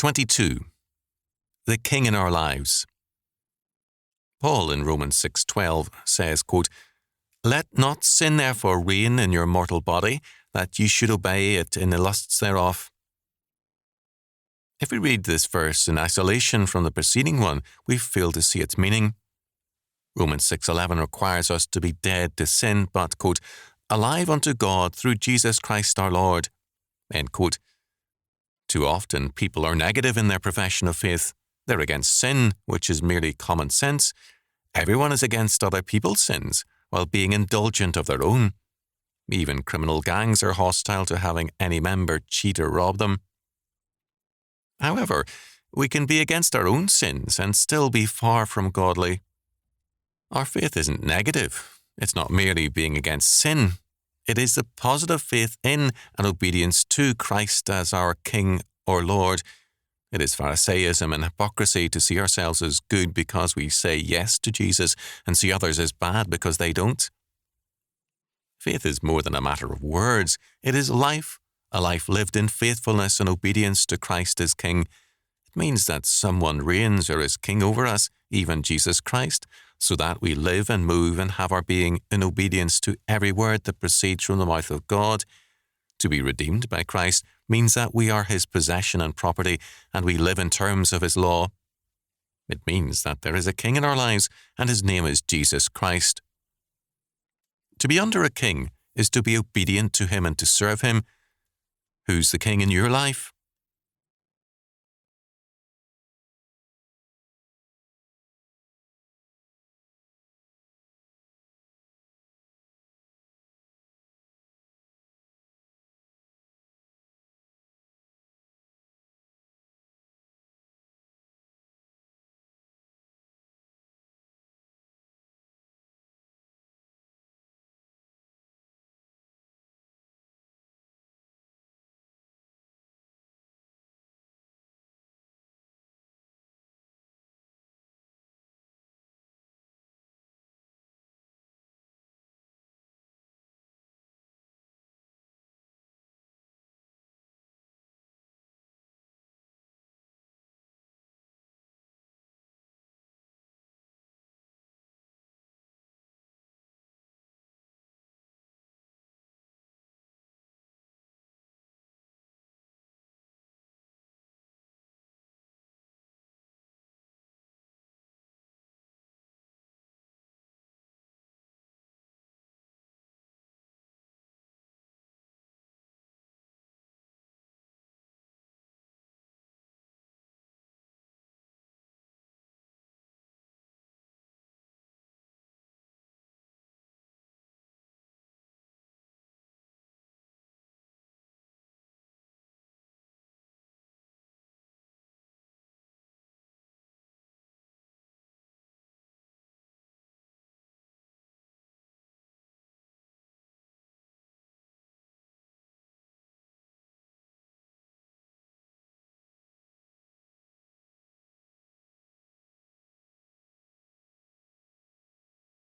22. The King in our lives. Paul in Romans 6:12 says, quote, "Let not sin therefore reign in your mortal body, that ye should obey it in the lusts thereof." If we read this verse in isolation from the preceding one, we fail to see its meaning. Romans 6:11 requires us to be dead to sin, but, quote, "alive unto God through Jesus Christ our Lord," end quote. Too often, people are negative in their profession of faith. They're against sin, which is merely common sense. Everyone is against other people's sins, while being indulgent of their own. Even criminal gangs are hostile to having any member cheat or rob them. However, we can be against our own sins and still be far from godly. Our faith isn't negative. It's not merely being against sin. It is the positive faith in and obedience to Christ as our King or Lord. It is Pharisaism and hypocrisy to see ourselves as good because we say yes to Jesus and see others as bad because they don't. Faith is more than a matter of words. It is life, a life lived in faithfulness and obedience to Christ as King. It means that someone reigns or is King over us, even Jesus Christ, so that we live and move and have our being in obedience to every word that proceeds from the mouth of God. To be redeemed by Christ means that we are His possession and property, and we live in terms of His law. It means that there is a King in our lives, and His name is Jesus Christ. To be under a king is to be obedient to Him and to serve Him. Who's the King in your life?